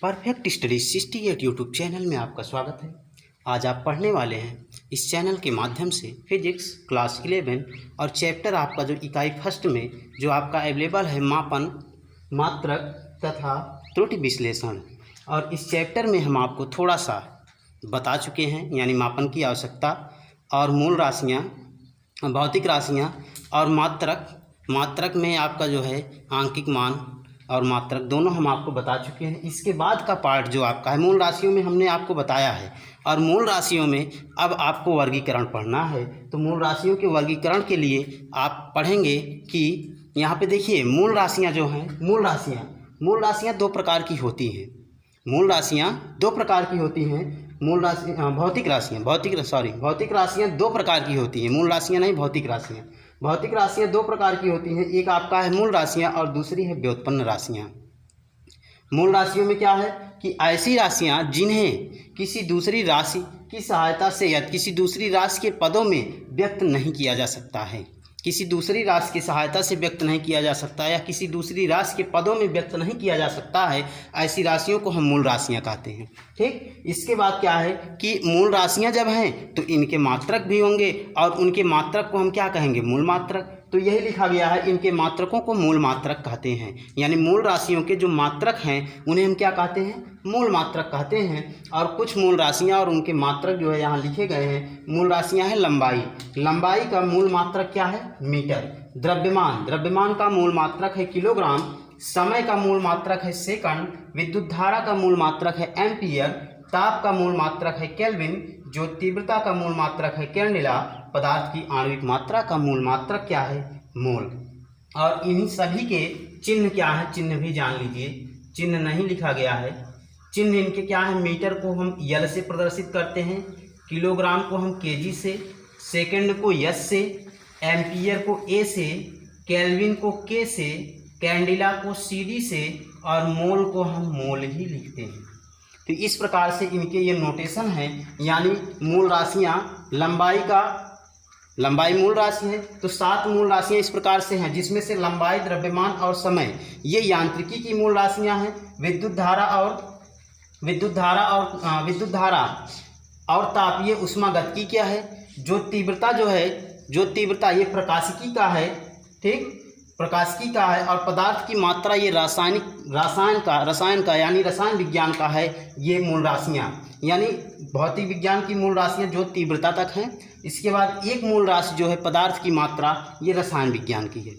Perfect study 68 YouTube channel में आपका स्वागत है। आज आप पढ़ने वाले हैं इस चैनल के माध्यम से फिजिक्स क्लास 11 और चैप्टर आपका जो इकाई फर्स्ट में जो आपका अवेलेबल है मापन, मात्रक तथा त्रुटि विश्लेषण। और इस चैप्टर में हम आपको थोड़ा सा बता चुके हैं, यानी मापन की आवश्यकता और मूल राशियाँ, भौतिक राशियाँ और मात्रक में आपका जो है आंकिक मान और मात्रक दोनों हम आपको बता चुके हैं। इसके बाद का पार्ट जो आपका है मूल राशियों में हमने आपको बताया है, और मूल राशियों में अब आपको वर्गीकरण पढ़ना है। तो मूल राशियों के वर्गीकरण के लिए आप पढ़ेंगे कि यहाँ पे देखिए मूल राशियाँ जो हैं, मूल राशियाँ दो प्रकार की होती हैं। मूल राशियाँ दो प्रकार की होती हैं। भौतिक राशियाँ दो प्रकार की होती हैं। मूल राशियाँ नहीं, भौतिक राशियाँ दो प्रकार की होती हैं। एक आपका है मूल राशियाँ और दूसरी है व्युत्पन्न राशियाँ। मूल राशियों में क्या है कि ऐसी राशियाँ जिन्हें किसी दूसरी राशि की सहायता से या किसी दूसरी राशि के पदों में व्यक्त नहीं किया जा सकता है, किसी दूसरी राशि की सहायता से व्यक्त नहीं किया जा सकता या किसी दूसरी राशि के पदों में व्यक्त नहीं किया जा सकता है, ऐसी राशियों को हम मूल राशियां कहते हैं। ठीक, इसके बाद क्या है कि मूल राशियां जब हैं तो इनके मात्रक भी होंगे और उनके मात्रक को हम क्या कहेंगे, मूल मात्रक। तो यही लिखा गया है, इनके मात्रकों को मूल मात्रक कहते हैं। यानी मूल राशियों के जो मात्रक हैं उन्हें हम क्या कहते हैं, मूल मात्रक कहते हैं। और कुछ मूल राशियां और उनके मात्रक जो है यहाँ लिखे गए हैं। मूल राशियां हैं लंबाई का मूल मात्रक क्या है, मीटर। द्रव्यमान का मूल मात्रक है किलोग्राम। समय का मूल मात्रक है सेकंड। विद्युत धारा का मूल मात्रक है एम्पियर। ताप का मूल मात्रक है केल्विन। जो तीव्रता का मूल मात्रक है कैंडिला। पदार्थ की आणविक मात्रा का मूल मात्रक क्या है, मोल। और इन्हीं सभी के चिन्ह क्या है, चिन्ह भी जान लीजिए। चिन्ह नहीं लिखा गया है, चिन्ह इनके क्या है। मीटर को हम यल से प्रदर्शित करते हैं, किलोग्राम को हम केजी से, सेकंड को एस से, एम्पियर को ए से, केल्विन को के से, कैंडिला को सीडी से और मोल को हम मोल ही लिखते हैं। तो इस प्रकार से इनके ये नोटेशन है। यानी मूल राशियाँ, लंबाई मूल राशि है तो 7 मूल राशियाँ इस प्रकार से हैं, जिसमें से लंबाई, द्रव्यमान और समय ये यांत्रिकी की मूल राशियाँ हैं। विद्युत धारा और ताप ये उष्मागतिकी क्या है। जो तीव्रता ये प्रकाशिकी का है। ठीक, प्रकाशिकी का है। और पदार्थ की मात्रा ये रसायन का यानी रसायन विज्ञान का है। ये मूल राशियाँ यानी भौतिक विज्ञान की मूल राशियाँ जो तीव्रता तक हैं। इसके बाद एक मूल राशि जो है पदार्थ की मात्रा, ये रसायन विज्ञान की है।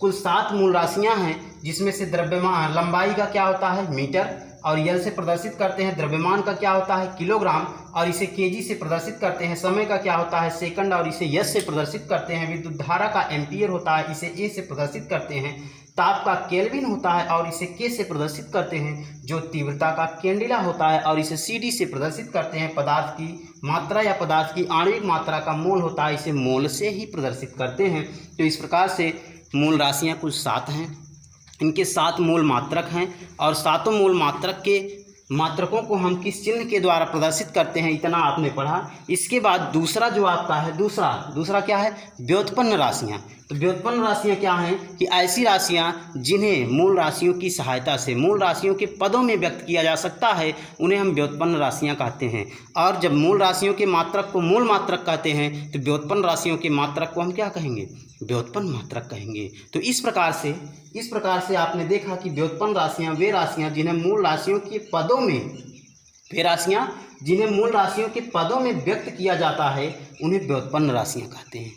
कुल 7 मूल राशियाँ हैं, जिसमें से द्रव्यमान, लंबाई का क्या होता है, मीटर और यल से प्रदर्शित करते हैं। द्रव्यमान का क्या होता है, किलोग्राम और इसे केजी से प्रदर्शित करते हैं। समय का क्या होता है, सेकंड और इसे एस से प्रदर्शित करते हैं। विद्युत धारा का एम्पियर होता है, इसे ए से प्रदर्शित करते हैं। ताप का केल्विन होता है और इसे के से प्रदर्शित करते हैं। जो तीव्रता का कैंडिला होता है और इसे सीडी से प्रदर्शित करते हैं। पदार्थ की मात्रा या पदार्थ की आणविक मात्रा का मोल होता है, इसे मोल से ही प्रदर्शित करते हैं। तो इस प्रकार से मूल राशियाँ कुल 7 हैं। इनके 7 मूल मात्रक हैं और 7 मूल मात्रक के मात्रकों को हम किस चिन्ह के द्वारा प्रदर्शित करते हैं, इतना आपने पढ़ा। इसके बाद दूसरा जो आपका है, दूसरा क्या है, व्युत्पन्न राशियाँ। तो व्युत्पन्न राशियाँ क्या हैं कि ऐसी राशियाँ जिन्हें मूल राशियों की सहायता से, मूल राशियों के पदों में व्यक्त किया जा सकता है, उन्हें हम व्युत्पन्न राशियाँ कहते हैं। और जब मूल राशियों के मात्रक को मूल मात्रक कहते हैं तो व्युत्पन्न राशियों के मात्रक को हम क्या कहेंगे, व्युत्पन्न मात्रक कहेंगे। तो इस प्रकार से आपने देखा कि व्युत्पन्न राशियाँ वे राशियाँ जिन्हें मूल राशियों के पदों में व्यक्त किया जाता है, उन्हें व्युत्पन्न राशियाँ कहते हैं।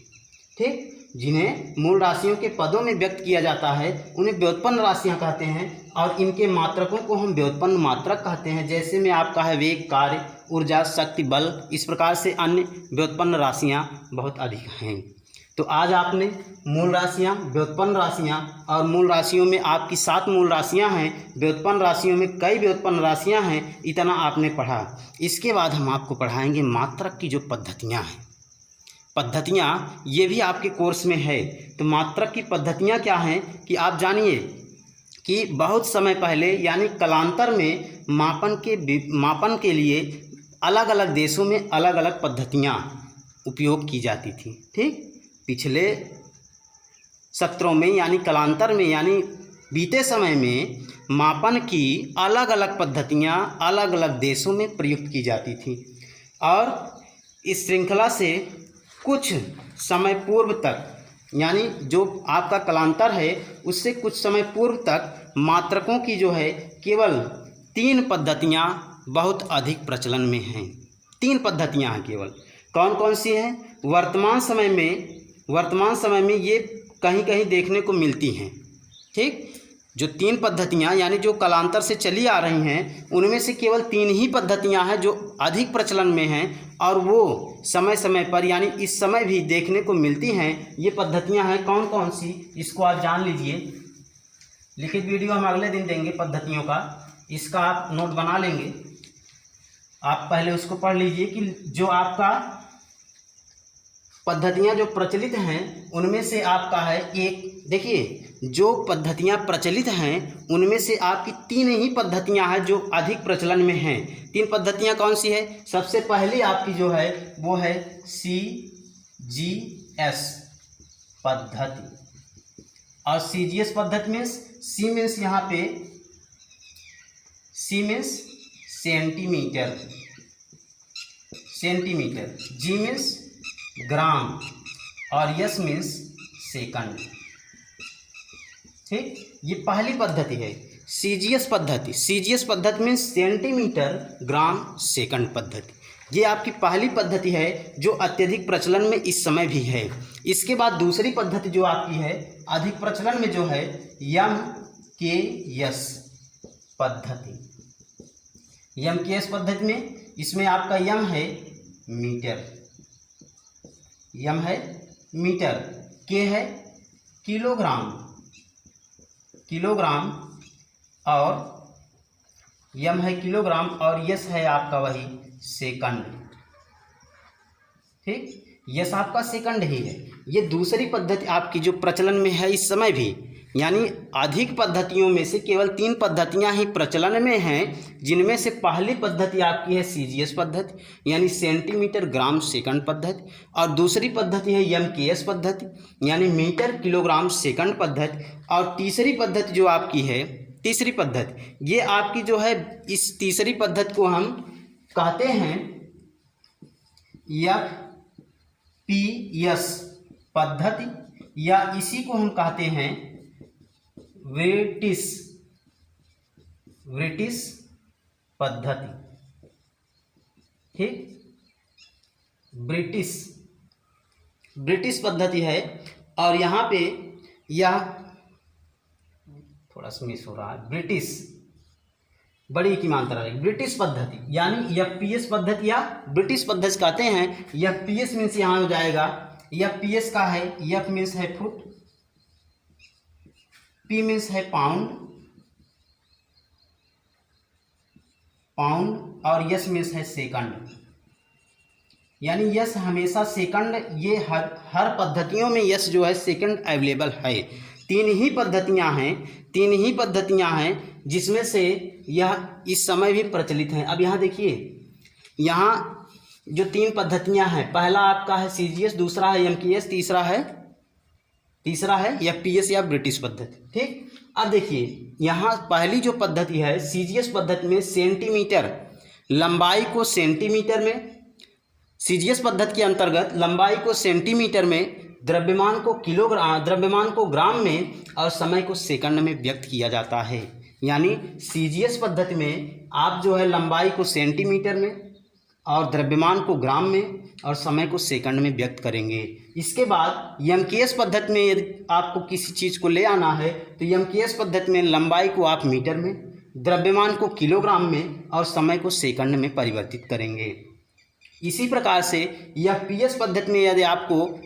ठीक, जिन्हें मूल राशियों के पदों में व्यक्त किया जाता है उन्हें व्युत्पन्न राशियाँ कहते हैं। और इनके मात्रकों को हम व्युत्पन्न मात्रक कहते हैं। जैसे में आपका है वेग, कार्य, ऊर्जा, शक्ति, बल, इस प्रकार से अन्य व्युत्पन्न राशियाँ बहुत अधिक हैं। तो आज आपने मूल राशियाँ, व्युत्पन्न राशियाँ और मूल राशियों में आपकी 7 मूल राशियाँ हैं। व्युत्पन्न राशियों में कई व्युत्पन्न राशियाँ हैं, इतना आपने पढ़ा। इसके बाद हम आपको पढ़ाएंगे मात्रक की जो पद्धतियाँ हैं। ये भी आपके कोर्स में है। तो मात्रक की पद्धतियाँ क्या हैं कि आप जानिए कि बहुत समय पहले यानी कालांतर में मापन के लिए अलग अलग देशों में अलग अलग पद्धतियाँ उपयोग की जाती थी। ठीक, पिछले सत्रों में यानी कालांतर में यानी बीते समय में मापन की अलग अलग पद्धतियाँ अलग अलग देशों में प्रयुक्त की जाती थी और इस श्रृंखला से कुछ समय पूर्व तक, यानी जो आपका कालांतर है उससे कुछ समय पूर्व तक मात्रकों की जो है केवल 3 पद्धतियाँ बहुत अधिक प्रचलन में हैं। 3 पद्धतियाँ हैं केवल। कौन कौन सी हैं? वर्तमान समय में ये कहीं कहीं देखने को मिलती हैं। ठीक, जो 3 पद्धतियाँ यानी जो कालांतर से चली आ रही हैं उनमें से केवल 3 ही पद्धतियाँ हैं जो अधिक प्रचलन में हैं और वो समय समय पर यानी इस समय भी देखने को मिलती हैं। ये पद्धतियाँ हैं कौन कौन सी, इसको आप जान लीजिए। लिखित वीडियो हम अगले दिन देंगे पद्धतियों का, इसका आप नोट बना लेंगे। आप पहले उसको पढ़ लीजिए कि जो आपका पद्धतियाँ जो प्रचलित हैं उनमें से आपका है एक, देखिए जो पद्धतियाँ प्रचलित हैं उनमें से आपकी 3 ही पद्धतियाँ हैं जो अधिक प्रचलन में हैं। 3 पद्धतियाँ कौन सी है? सबसे पहली आपकी जो है वो है CGS पद्धति। और CGS पद्धति में C मीन्स यहाँ पे C means centimetre, G means gram और S मीन्स सेकंड। ठीक, ये पहली पद्धति है CGS पद्धति। CGS पद्धति में सेंटीमीटर ग्राम सेकंड पद्धति, ये आपकी पहली पद्धति है जो अत्यधिक प्रचलन में इस समय भी है। इसके बाद दूसरी पद्धति जो आपकी है अधिक प्रचलन में जो है MKS पद्धति। MKS पद्धति में इसमें आपका M है मीटर, M है मीटर, K है किलोग्राम और M है किलोग्राम और S है आपका वही सेकंड। ठीक, S आपका सेकंड ही है। ये दूसरी पद्धति आपकी जो प्रचलन में है इस समय भी, यानी अधिक पद्धतियों में से केवल 3 पद्धतियां ही प्रचलन में हैं, जिनमें से पहली पद्धति आपकी है CGS पद्धति यानी सेंटीमीटर ग्राम सेकंड पद्धति और दूसरी पद्धति है MKS पद्धति यानी मीटर किलोग्राम सेकंड पद्धति और तीसरी पद्धति जो आपकी है तीसरी पद्धति, ये आपकी जो है इस तीसरी पद्धति को हम कहते हैं FPS पद्धति या इसी को हम कहते हैं ब्रिटिश पद्धति। ठीक, ब्रिटिश पद्धति है और यहाँ पे यह थोड़ा सा मिस हो रहा है, ब्रिटिश बड़ी की मात्रा है ब्रिटिश पद्धति यानी FPS पद्धति या ब्रिटिश पद्धति कहते हैं। FPS मीन्स यहाँ हो जाएगा, FPS का है F मीन्स है फुट, P मीन्स है पाउंड और S मीन्स है सेकंड। यानी S हमेशा सेकंड, ये हर पद्धतियों में S जो है सेकंड अवेलेबल है। 3 ही पद्धतियां हैं जिसमें से यह इस समय भी प्रचलित हैं। अब यहाँ देखिए, यहाँ जो 3 पद्धतियां हैं, पहला आपका है CGS, दूसरा है MKS, तीसरा है FPS या ब्रिटिश पद्धति। ठीक, अब देखिए यहाँ पहली जो पद्धति है CGS पद्धति में सेंटीमीटर, लंबाई को सेंटीमीटर में, CGS पद्धति के अंतर्गत लंबाई को सेंटीमीटर में, द्रव्यमान को ग्राम में और समय को सेकंड में व्यक्त किया जाता है। यानी CGS पद्धति में आप जो है लंबाई को सेंटीमीटर में और द्रव्यमान को ग्राम में और समय को सेकंड में व्यक्त करेंगे। इसके बाद MKS पद्धति में यदि आपको किसी चीज़ को ले आना है तो MKS पद्धति में लंबाई को आप मीटर में, द्रव्यमान को किलोग्राम में और समय को सेकंड में परिवर्तित करेंगे। इसी प्रकार से FPS पद्धति में यदि आपको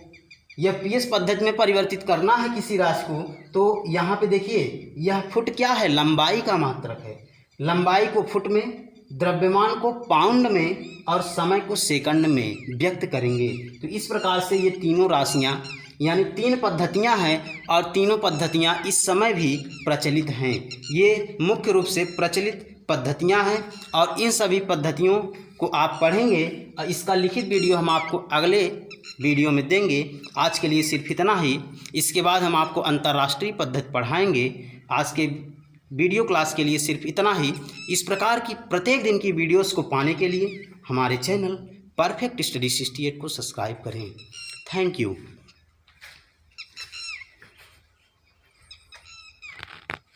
FPS पद्धति में परिवर्तित करना है किसी राशि को तो यहाँ पे देखिए यह फुट क्या है, लंबाई का मात्रक है। लंबाई को फुट में, द्रव्यमान को पाउंड में और समय को सेकंड में व्यक्त करेंगे। तो इस प्रकार से ये तीनों राशियाँ यानी 3 पद्धतियाँ हैं और तीनों पद्धतियाँ इस समय भी प्रचलित हैं। ये मुख्य रूप से प्रचलित पद्धतियाँ हैं और इन सभी पद्धतियों को आप पढ़ेंगे और इसका लिखित वीडियो हम आपको अगले वीडियो में देंगे। आज के लिए सिर्फ इतना ही। इसके बाद हम आपको अंतर्राष्ट्रीय पद्धति पढ़ाएंगे। आज के वीडियो क्लास के लिए सिर्फ इतना ही। इस प्रकार की प्रत्येक दिन की वीडियोस को पाने के लिए हमारे चैनल परफेक्ट स्टडी 68 को सब्सक्राइब करें। Thank you.